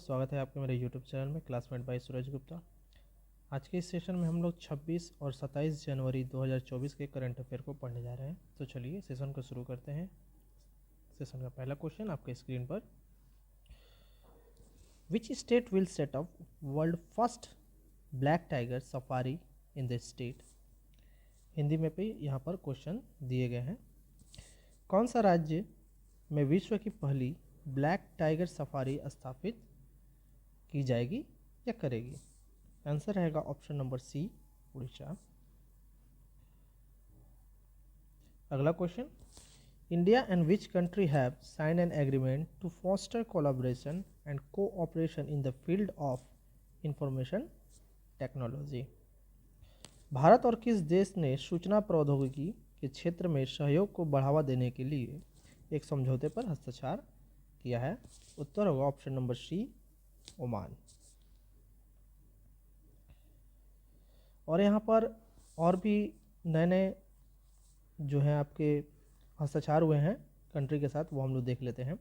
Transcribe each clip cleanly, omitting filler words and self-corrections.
स्वागत है आपके मेरे यूट्यूब चैनल में क्लासमेट बाय सूरज गुप्ता। आज के इस सेशन में हम लोग 26 और 27 जनवरी 2024 के करंट अफेयर को पढ़ने जा रहे हैं। तो चलिए सेशन को शुरू करते हैं। सेशन का पहला क्वेश्चन आपके स्क्रीन पर, which state will set up world first black tiger safari in the state. Hindi में भी यहाँ पर क्वेश्चन दिए गए हैं। कौन सा राज्य में विश्व की पहली ब्लैक टाइगर सफारी स्थापित की जाएगी या करेगी। आंसर रहेगा ऑप्शन नंबर सी, उड़ीसा। अगला question, India and which country have sign an agreement to foster collaboration and cooperation in the field of information technology. Bharat और किस देश ने सूचना प्रौद्योगिकी के क्षेत्र में सहयोग को बढ़ावा देने के लिए एक समझौते पर हस्ताक्षर किया है। उत्तर होगा ऑप्शन नंबर सी, ओमान। और यहाँ पर और भी नए नए जो हैं आपके हस्ताक्षर हुए हैं कंट्री के साथ, वो हम लोग देख लेते हैं।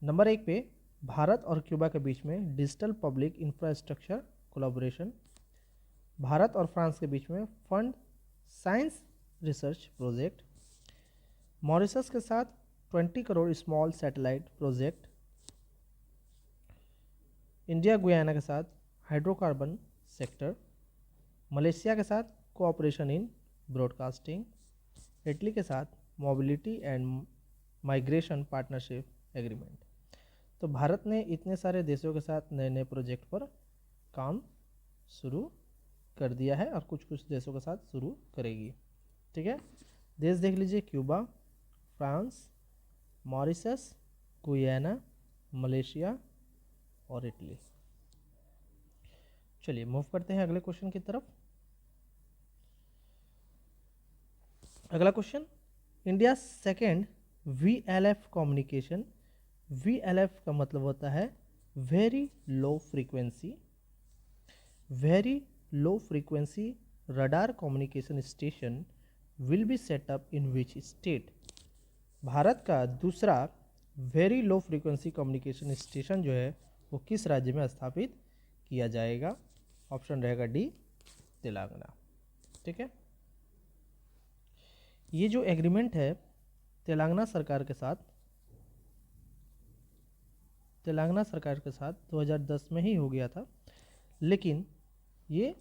नंबर 1 पे भारत और क्यूबा के बीच में digital public infrastructure collaboration. Bharat और फ्रांस के बीच में fund science research project. Mauritius के साथ 20 crore small satellite project. India Guyana के साथ हाइड्रोकार्बन सेक्टर। मलेशिया के साथ कोऑपरेशन इन ब्रॉडकास्टिंग। इटली के साथ mobility and migration partnership agreement. तो भारत ने इतने सारे देशों के साथ नए नए प्रोजेक्ट पर काम शुरू कर दिया है और कुछ कुछ देशों के साथ शुरू करेगी। ठीक है, देश देख लीजिए, Cuba, France, Mauritius, Guyana, Malaysia और इटली। चलिए मूव करते हैं अगले क्वेश्चन की तरफ। अगला question, India second VLF communication. VLF का मतलब होता है very low frequency. Very low frequency radar communication station will be set up in which state. Bharat का दूसरा very low frequency communication station जो है वो किस राज्य में स्थापित किया जाएगा। ऑप्शन रहेगा डी, तेलंगाना। ठीक है, ये जो एग्रीमेंट है तेलंगाना सरकार के साथ 2010 में ही हो गया था, लेकिन ये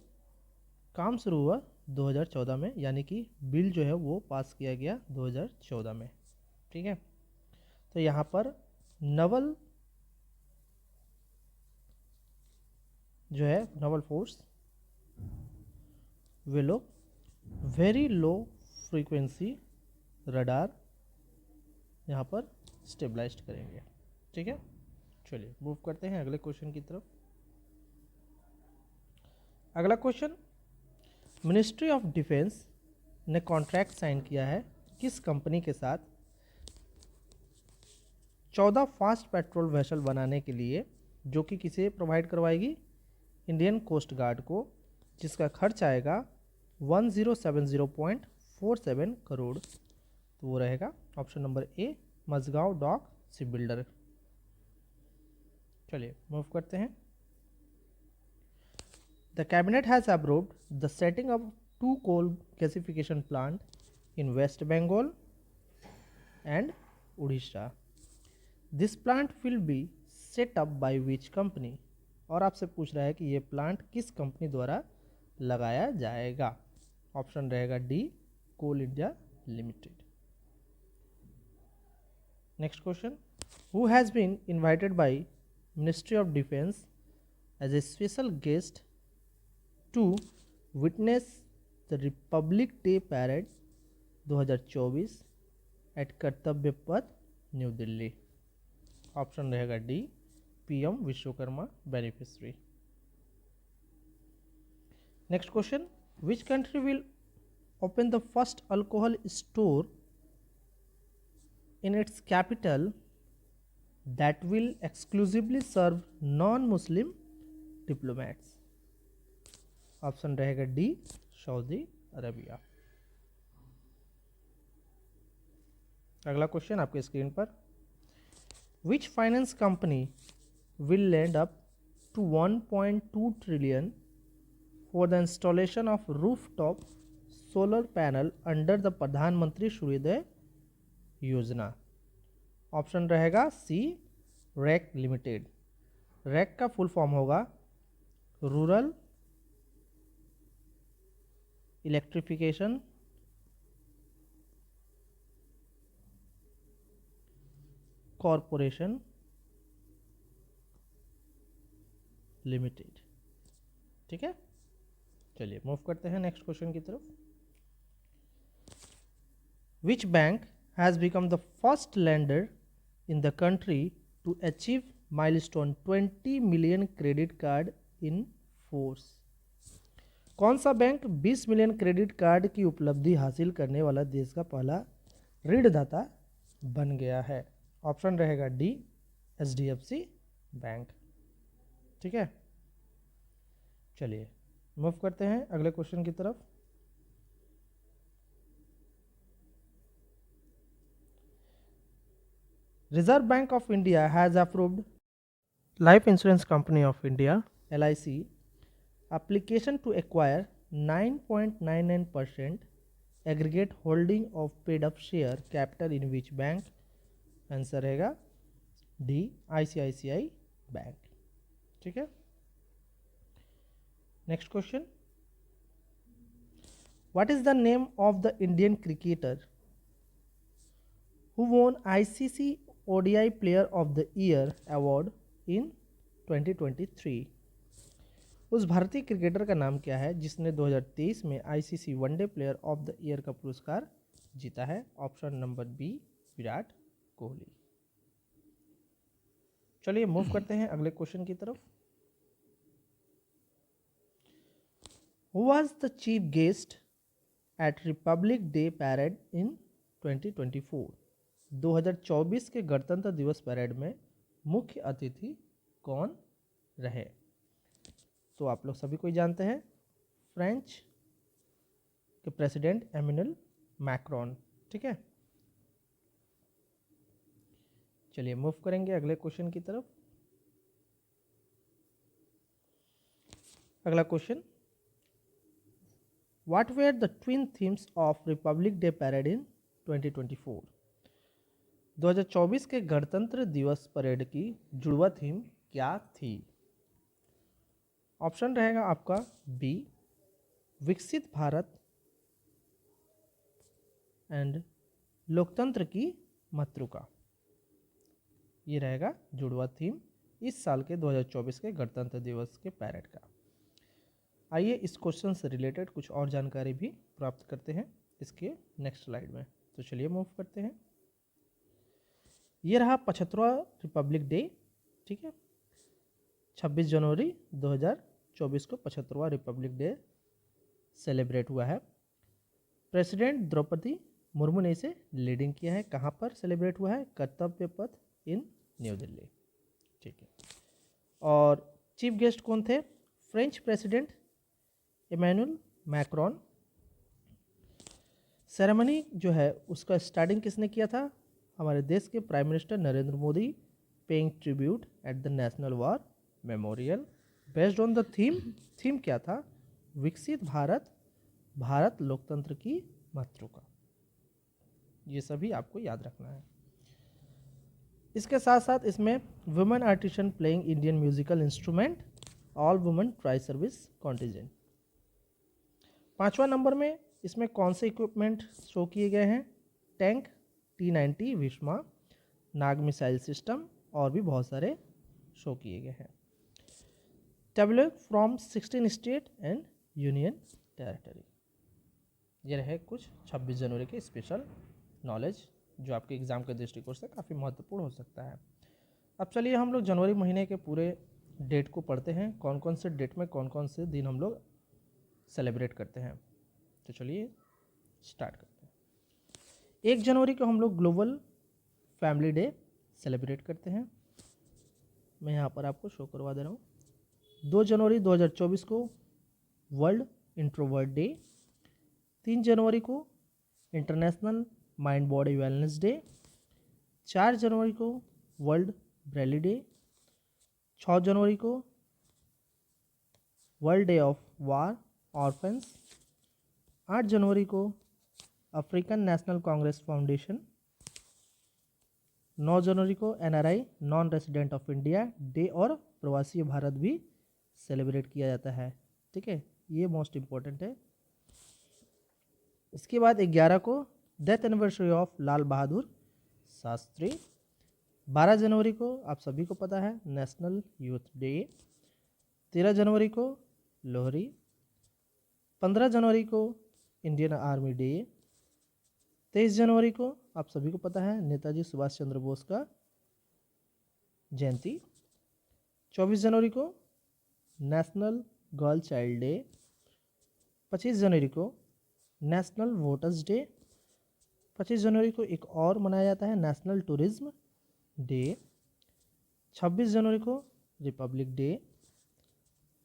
काम शुरू हुआ 2014 में, यानी कि बिल जो है वो पास किया गया 2014 में। ठीक है, तो यहाँ पर नवल जो है नवल फोर्स वे लोग वेरी लो फ्रीक्वेंसी रडार यहाँ पर स्टेबलाइज्ड करेंगे। ठीक है, चलिए मूव करते हैं अगले क्वेश्चन की तरफ। अगला क्वेश्चन, मिनिस्ट्री ऑफ डिफेंस ने कॉन्ट्रैक्ट साइन किया है किस कंपनी के साथ 14 फास्ट पेट्रोल वेसल बनाने के लिए, जो कि किसे प्रोवाइड करवाएगी, इंडियन कोस्ट गार्ड को, जिसका खर्च आएगा 1070.47 करोड़। तो वो रहेगा option number A, Mazagaon dock ship builder. चलिए मूव करते हैं। The cabinet has approved the setting up 2 coal gasification plant in West Bengal and Orissa. This plant will be set up by which company. और आपसे पूछ रहा है कि ये प्लांट किस कंपनी द्वारा लगाया जाएगा। ऑप्शन रहेगा D, Coal India Limited. Next question, who has been invited by ministry of defence as a special guest to witness the Republic Day parade 2024 at Kartavya Path New Delhi. Option रहेगा D, PM Vishwakarma beneficiary. Next question, which country will open the first alcohol store in its capital that will exclusively serve non Muslim diplomats. Option रहेगा D, Saudi Arabia. अगला question आपके screen पर, विच finance company will lend up to 1.2 trillion for the installation of rooftop solar panel under the प्रधानमंत्री सूर्योदय योजना। Option रहेगा सी rack limited. Rack का full form होगा रूरल इलेक्ट्रिफिकेशन कॉरपोरेशन लिमिटेड। ठीक है, चलिए मूव करते हैं नेक्स्ट क्वेश्चन की तरफ। Which bank has become the first lender in the country to achieve milestone 20 million credit card in force. कौन सा बैंक 20 मिलियन क्रेडिट कार्ड की उपलब्धि हासिल करने वाला देश का पहला ऋणदाता बन गया है। ऑप्शन रहेगा डी HDFC बैंक। ठीक है, चलिए मूव करते हैं अगले क्वेश्चन की तरफ। Reserve bank of India has approved life insurance company of India LIC application to acquire 9.99% aggregate holding of paid up share capital in which bank। Answer रहेगा D ICICI bank. ठीक है, next question. What is the name of the Indian cricketer who वोन ICC ODI player of the year award in 2023। उस भारतीय cricketer का नाम क्या है जिसने 2023 में ICC one day player of the year का पुरस्कार जीता है। Option number B Virat Kohli. चलिए मूव करते हैं अगले क्वेश्चन की तरफ। Who was the chief guest at Republic Day parade in 2024। 2024 के गणतंत्र दिवस पैरेड में मुख्य अतिथि कौन रहे। तो आप लोग सभी को जानते हैं फ्रेंच के प्रेसिडेंट एमिनुअल मैक्रोन। ठीक है, चलिए मूव करेंगे अगले क्वेश्चन की तरफ। अगला question, what were the twin themes of Republic Day parade in 2024। 2024 के गणतंत्र दिवस परेड की जुड़वा थीम क्या थी। ऑप्शन रहेगा आपका बी विकसित भारत एंड लोकतंत्र की मातृका। ये रहेगा जुड़वा थीम इस साल के 2024 के गणतंत्र दिवस के पैरेड का। आइए इस क्वेश्चन से रिलेटेड कुछ और जानकारी भी प्राप्त करते हैं इसके नेक्स्ट स्लाइड में। तो चलिए मूव करते हैं। ये रहा 75वां रिपब्लिक डे। ठीक है, 26 जनवरी 2024 को 75वां रिपब्लिक डे सेलिब्रेट हुआ है। प्रेसिडेंट द्रौपदी मुर्मू ने इसे लीडिंग किया है। कहाँ पर सेलिब्रेट हुआ है, कर्तव्य पथ इन न्यू दिल्ली। ठीक है, और चीफ गेस्ट कौन थे, French president Emmanuel Macron. Ceremony जो है उसका स्टार्टिंग किसने किया था, हमारे देश के prime minister Narendra Modi, paying tribute at the national war memorial based on the theme क्या था, विकसित भारत, भारत लोकतंत्र की मातृका। ये सभी आपको याद रखना है। इसके साथ साथ इसमें women artisan playing Indian musical instrument, all women tri service contingent. 5वां नंबर में इसमें कौन से इक्विपमेंट शो किए गए हैं, tank T90 Bhishma, Nag missile system और भी बहुत सारे शो किए गए हैं। Tableaux from 16 state and union territory. ये रहे कुछ 26 जनवरी के स्पेशल नॉलेज जो आपके एग्ज़ाम के दृष्टिकोण से काफ़ी महत्वपूर्ण हो सकता है। अब चलिए हम लोग जनवरी महीने के पूरे डेट को पढ़ते हैं, कौन कौन से डेट में कौन कौन से दिन हम लोग सेलिब्रेट करते हैं। तो चलिए स्टार्ट करते हैं। 1 जनवरी को हम लोग ग्लोबल फैमिली डे सेलिब्रेट करते हैं। मैं यहाँ पर आपको शो करवा दे रहा हूँ। 2 जनवरी 2024 को वर्ल्ड इंट्रोवर्ट डे। 3 जनवरी को international mind body wellness day. 4 जनवरी को वर्ल्ड ब्रेली डे। 6 जनवरी को world day of war orphans. 8 जनवरी को अफ्रीकन नेशनल कांग्रेस फाउंडेशन। 9 जनवरी को NRI non resident of India day और प्रवासी भारत भी सेलिब्रेट किया जाता है। ठीक है, ये मोस्ट इम्पोर्टेंट है। इसके बाद 11 को death anniversary of Lal Bahadur Shastri. 12 जनवरी को आप सभी को पता है नेशनल यूथ डे। 13 जनवरी को लोहरी। 15 जनवरी को इंडियन आर्मी डे। 23 जनवरी को आप सभी को पता है नेताजी सुभाष चंद्र बोस का जयंती। 24 जनवरी को नेशनल गर्ल चाइल्ड डे। 25 जनवरी को नेशनल वोटर्स डे। 25 जनवरी को एक और मनाया जाता है नेशनल टूरिज्म डे। 26 जनवरी को रिपब्लिक डे।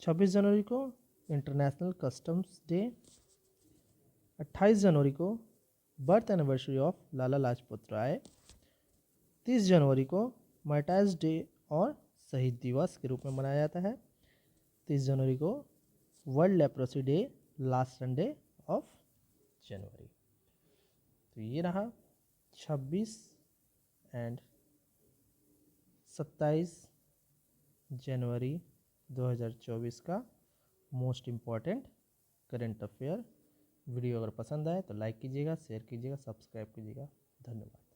26 जनवरी को इंटरनेशनल कस्टम्स डे। 28 जनवरी को birth anniversary of Lala Lajpat Rai. 30 जनवरी को मार्टायर्स डे और शहीद दिवस के रूप में मनाया जाता है। 30 जनवरी को world leprosy day, last Sunday of January. तो ये रहा 26 एंड 27 जनवरी 2024 का most important current affair. Video अगर पसंद आए तो लाइक कीजिएगा, शेयर कीजिएगा, सब्सक्राइब कीजिएगा। धन्यवाद।